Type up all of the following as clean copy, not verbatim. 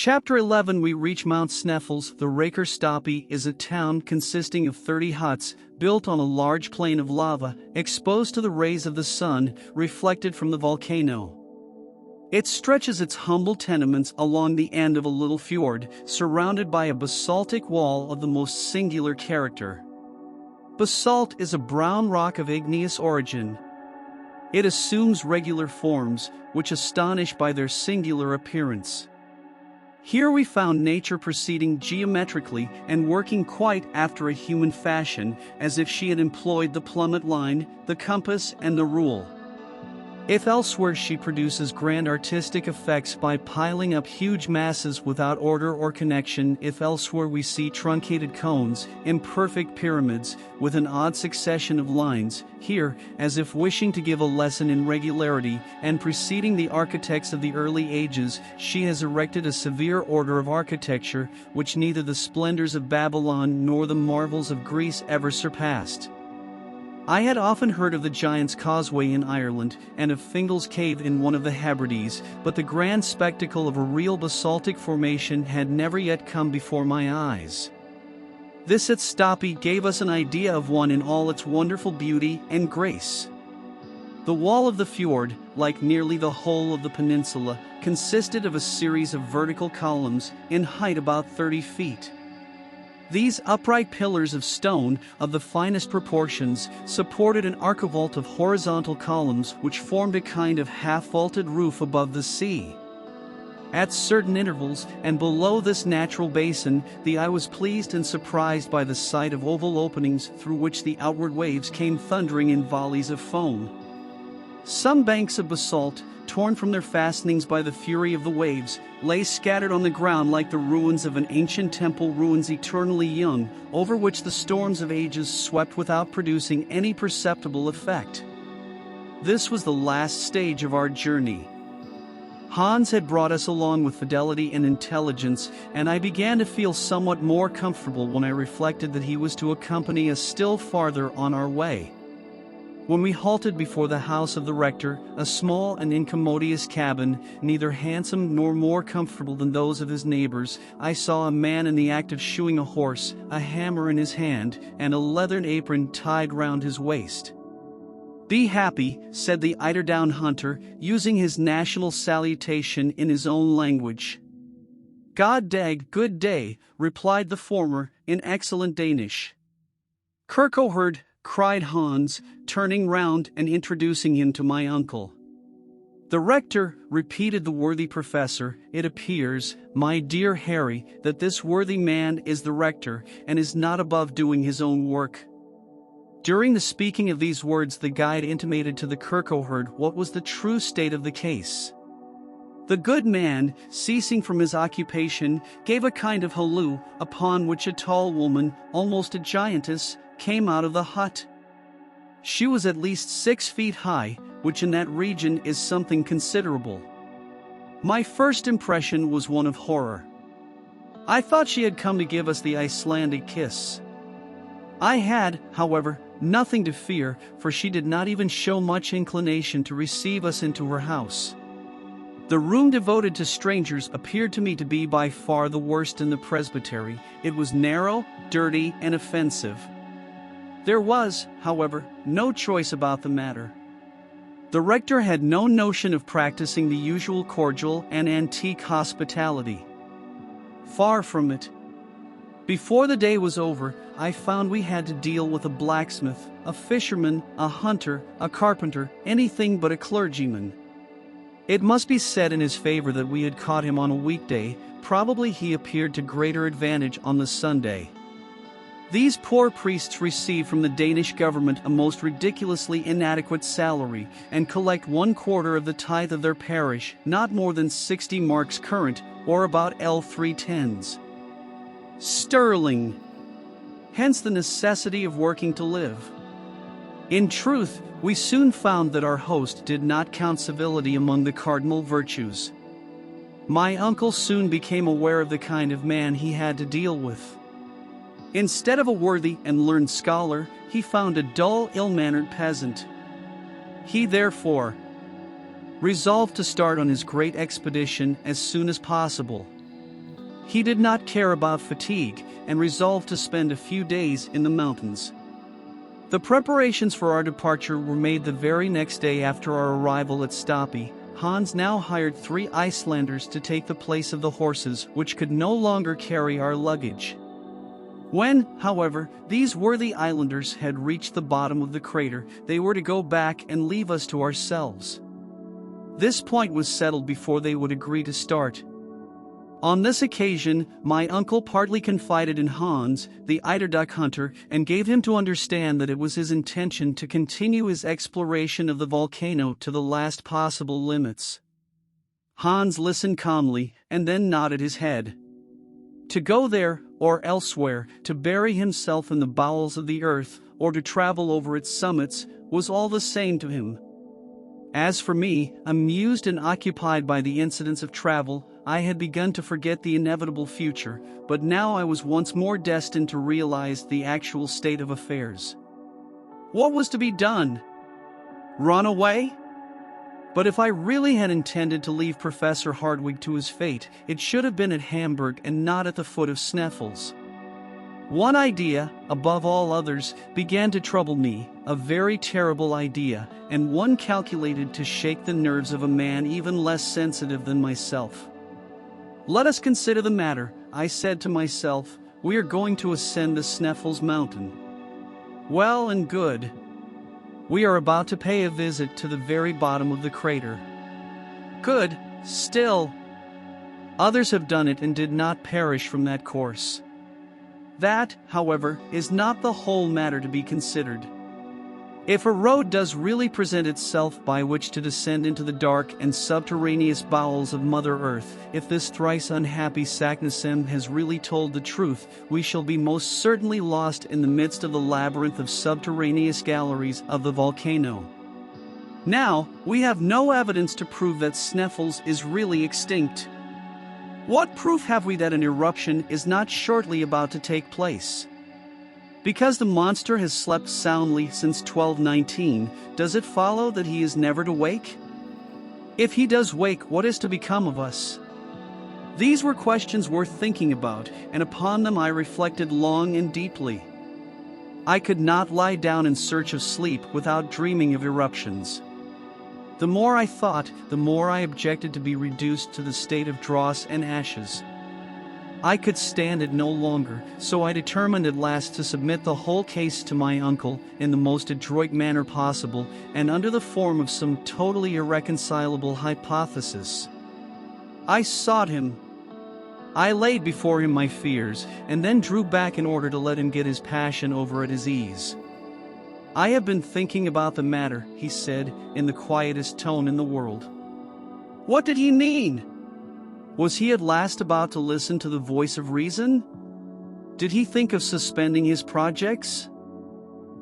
Chapter 11. We reach Mount SNEFFELS. The REYKIR Stoppie is a town consisting of 30 huts, built on a large plain of lava, exposed to the rays of the sun, reflected from the volcano. It stretches its humble tenements along the end of a little fjord, surrounded by a basaltic wall of the most singular character. Basalt is a brown rock of igneous origin. It assumes regular forms, which astonish by their singular appearance. Here we found nature proceeding geometrically and working quite after a human fashion, as if she had employed the plummet line, the compass, and the rule. If elsewhere she produces grand artistic effects by piling up huge masses without order or connection, if elsewhere we see truncated cones, imperfect pyramids, with an odd succession of lines, here, as if wishing to give a lesson in regularity, and preceding the architects of the early ages, she has erected a severe order of architecture, which neither the splendors of Babylon nor the marvels of Greece ever surpassed. I had often heard of the Giant's Causeway in Ireland, and of Fingal's Cave in one of the Hebrides, but the grand spectacle of a real basaltic formation had never yet come before my eyes. This at Stoppie gave us an idea of one in all its wonderful beauty and grace. The wall of the fjord, like nearly the whole of the peninsula, consisted of a series of vertical columns, in height about 30 feet. These upright pillars of stone, of the finest proportions, supported an archivolt of horizontal columns which formed a kind of half-vaulted roof above the sea. At certain intervals, and below this natural basin, the eye was pleased and surprised by the sight of oval openings through which the outward waves came thundering in volleys of foam. Some banks of basalt, torn from their fastenings by the fury of the waves, lay scattered on the ground like the ruins of an ancient temple, ruins eternally young, over which the storms of ages swept without producing any perceptible effect. This was the last stage of our journey. Hans had brought us along with fidelity and intelligence, and I began to feel somewhat more comfortable when I reflected that he was to accompany us still farther on our way. When we halted before the house of the rector, a small and incommodious cabin, neither handsome nor more comfortable than those of his neighbors, I saw a man in the act of shoeing a horse, a hammer in his hand, and a leathern apron tied round his waist. "Be happy," said the eiderdown hunter, using his national salutation in his own language. "God dag, good day," replied the former, in excellent Danish. "Kirkoherde," cried Hans, turning round and introducing him to my uncle. "The rector," repeated the worthy professor. "It appears, my dear Harry, that this worthy man is the rector, and is not above doing his own work." During the speaking of these words, the guide intimated to the Kirkoherde what was the true state of the case. The good man, ceasing from his occupation, gave a kind of halloo, upon which a tall woman, almost a giantess, came out of the hut. She was at least 6 feet high, which in that region is something considerable. My first impression was one of horror. I thought she had come to give us the Icelandic kiss. I had, however, nothing to fear, for she did not even show much inclination to receive us into her house. The room devoted to strangers appeared to me to be by far the worst in the presbytery. It was narrow, dirty, and offensive. There was, however, no choice about the matter. The rector had no notion of practicing the usual cordial and antique hospitality. Far from it. Before the day was over, I found we had to deal with a blacksmith, a fisherman, a hunter, a carpenter, anything but a clergyman. It must be said in his favor that we had caught him on a weekday. Probably he appeared to greater advantage on the Sunday. These poor priests receive from the Danish government a most ridiculously inadequate salary, and collect 1/4 of the tithe of their parish, not more than 60 marks current, or about L3/10 sterling. Hence the necessity of working to live. In truth, we soon found that our host did not count civility among the cardinal virtues. My uncle soon became aware of the kind of man he had to deal with. Instead of a worthy and learned scholar, he found a dull, ill-mannered peasant. He therefore resolved to start on his great expedition as soon as possible. He did not care about fatigue, and resolved to spend a few days in the mountains. The preparations for our departure were made the very next day after our arrival at Stapi. Hans now hired 3 Icelanders to take the place of the horses, which could no longer carry our luggage. When, however, these worthy islanders had reached the bottom of the crater, they were to go back and leave us to ourselves. This point was settled before they would agree to start. On this occasion, my uncle partly confided in Hans, the eiderduck hunter, and gave him to understand that it was his intention to continue his exploration of the volcano to the last possible limits. Hans listened calmly, and then nodded his head. To go there, or elsewhere, to bury himself in the bowels of the earth, or to travel over its summits, was all the same to him. As for me, amused and occupied by the incidents of travel, I had begun to forget the inevitable future, but now I was once more destined to realize the actual state of affairs. What was to be done? Run away? But if I really had intended to leave Professor Hardwig to his fate, it should have been at Hamburg and not at the foot of Sneffels. One idea, above all others, began to trouble me, a very terrible idea, and one calculated to shake the nerves of a man even less sensitive than myself. Let us consider the matter, I said to myself. We are going to ascend the Sneffels mountain. Well and good. We are about to pay a visit to the very bottom of the crater. Good, still. Others have done it and did not perish from that course. That, however, is not the whole matter to be considered. If a road does really present itself by which to descend into the dark and subterraneous bowels of Mother Earth, if this thrice unhappy Saknussemm has really told the truth, we shall be most certainly lost in the midst of the labyrinth of subterraneous galleries of the volcano. Now, we have no evidence to prove that Sneffels is really extinct. What proof have we that an eruption is not shortly about to take place? Because the monster has slept soundly since 1219, does it follow that he is never to wake? If he does wake, what is to become of us? These were questions worth thinking about, and upon them I reflected long and deeply. I could not lie down in search of sleep without dreaming of eruptions. The more I thought, the more I objected to be reduced to the state of dross and ashes. I could stand it no longer, so I determined at last to submit the whole case to my uncle in the most adroit manner possible, and under the form of some totally irreconcilable hypothesis. I sought him. I laid before him my fears, and then drew back in order to let him get his passion over at his ease. I have been thinking about the matter, he said, in the quietest tone in the world. What did he mean? Was he at last about to listen to the voice of reason? Did he think of suspending his projects?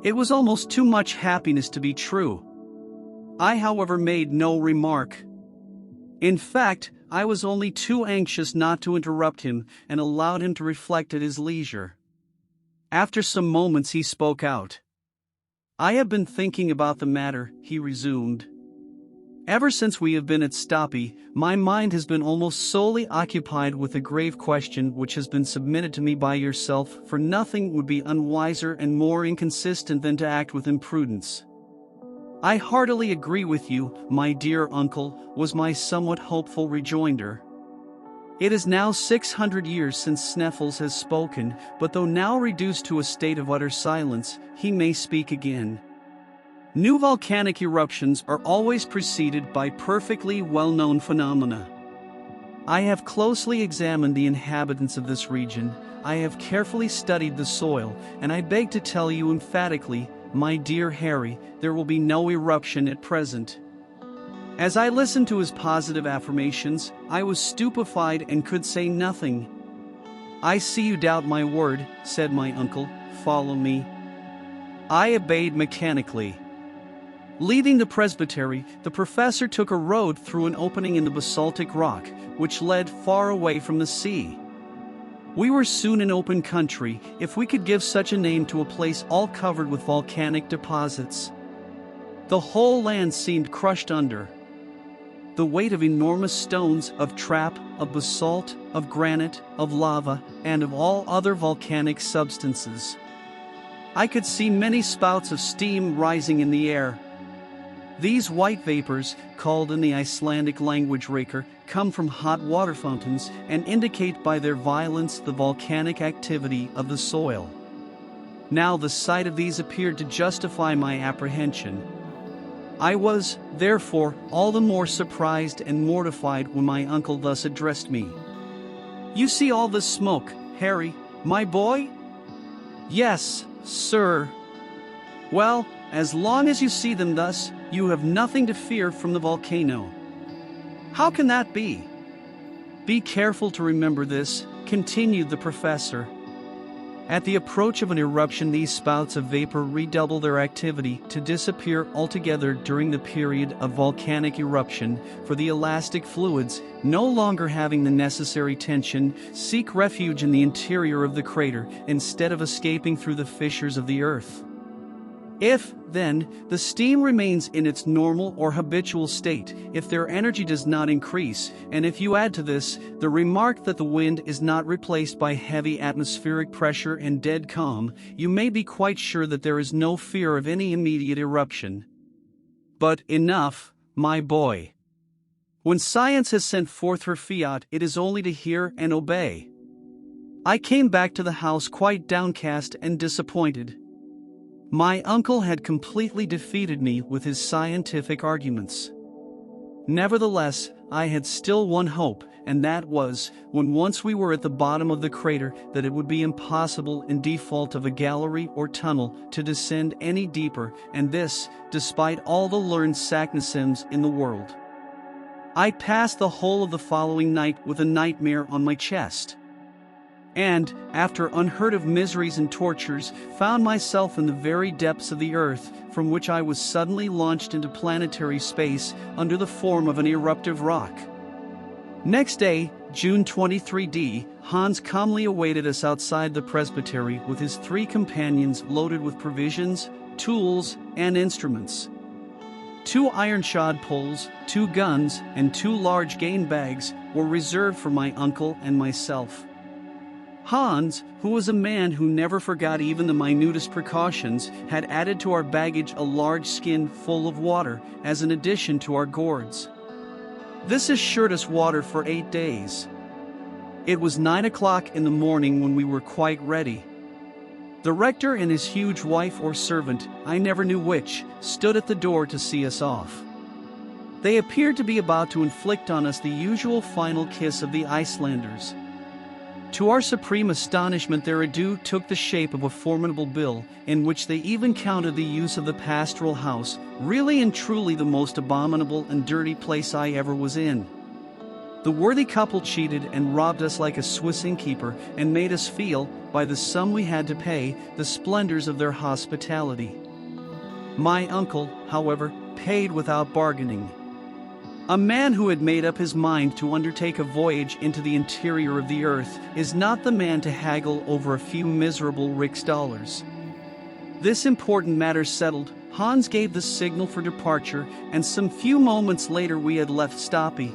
It was almost too much happiness to be true. I, however, made no remark. In fact, I was only too anxious not to interrupt him, and allowed him to reflect at his leisure. After some moments he spoke out. I have been thinking about the matter, he resumed. Ever since we have been at Stapi, my mind has been almost solely occupied with the grave question which has been submitted to me by yourself, for nothing would be unwiser and more inconsistent than to act with imprudence. I heartily agree with you, my dear uncle, was my somewhat hopeful rejoinder. It is now 600 years since Sneffels has spoken, but though now reduced to a state of utter silence, he may speak again. New volcanic eruptions are always preceded by perfectly well-known phenomena. I have closely examined the inhabitants of this region, I have carefully studied the soil, and I beg to tell you emphatically, my dear Harry, there will be no eruption at present. As I listened to his positive affirmations, I was stupefied and could say nothing. I see you doubt my word, said my uncle, follow me. I obeyed mechanically. Leaving the presbytery, the professor took a road through an opening in the basaltic rock, which led far away from the sea. We were soon in open country, if we could give such a name to a place all covered with volcanic deposits. The whole land seemed crushed under. the weight of enormous stones, of trap, of basalt, of granite, of lava, and of all other volcanic substances. I could see many spouts of steam rising in the air. These white vapors, called in the Icelandic language REYKIR, come from hot water fountains and indicate by their violence the volcanic activity of the soil. Now the sight of these appeared to justify my apprehension. I was, therefore, all the more surprised and mortified when my uncle thus addressed me. "You see all this smoke, Harry, my boy?" "Yes, sir." "Well, as long as you see them thus, you have nothing to fear from the volcano." "How can that be?" "Be careful to remember this," continued the professor. "At the approach of an eruption, these spouts of vapor redouble their activity to disappear altogether during the period of volcanic eruption, for the elastic fluids, no longer having the necessary tension, seek refuge in the interior of the crater instead of escaping through the fissures of the earth. If, then, the steam remains in its normal or habitual state, if their energy does not increase, and if you add to this the remark that the wind is not replaced by heavy atmospheric pressure and dead calm, you may be quite sure that there is no fear of any immediate eruption. But enough, my boy. When science has sent forth her fiat, it is only to hear and obey." I came back to the house quite downcast and disappointed. My uncle had completely defeated me with his scientific arguments. Nevertheless, I had still one hope, and that was, when once we were at the bottom of the crater, that it would be impossible, in default of a gallery or tunnel, to descend any deeper, and this, despite all the learned Saknussemms in the world. I passed the whole of the following night with a nightmare on my chest. And, after unheard of miseries and tortures, found myself in the very depths of the earth, from which I was suddenly launched into planetary space under the form of an eruptive rock. Next day, June 23d, Hans calmly awaited us outside the presbytery with his 3 companions loaded with provisions, tools, and instruments. 2 iron-shod poles, 2 guns, and 2 large game bags were reserved for my uncle and myself. Hans, who was a man who never forgot even the minutest precautions, had added to our baggage a large skin full of water as an addition to our gourds. This assured us water for 8 days. It was 9 o'clock in the morning when we were quite ready. The rector and his huge wife or servant, I never knew which, stood at the door to see us off. They appeared to be about to inflict on us the usual final kiss of the Icelanders. To our supreme astonishment, their adieu took the shape of a formidable bill, in which they even counted the use of the pastoral house, really and truly the most abominable and dirty place I ever was in. The worthy couple cheated and robbed us like a Swiss innkeeper, and made us feel, by the sum we had to pay, the splendors of their hospitality. My uncle, however, paid without bargaining. A man who had made up his mind to undertake a voyage into the interior of the earth is not the man to haggle over a few miserable riksdaler. This important matter settled, Hans gave the signal for departure, and some few moments later we had left Stapi.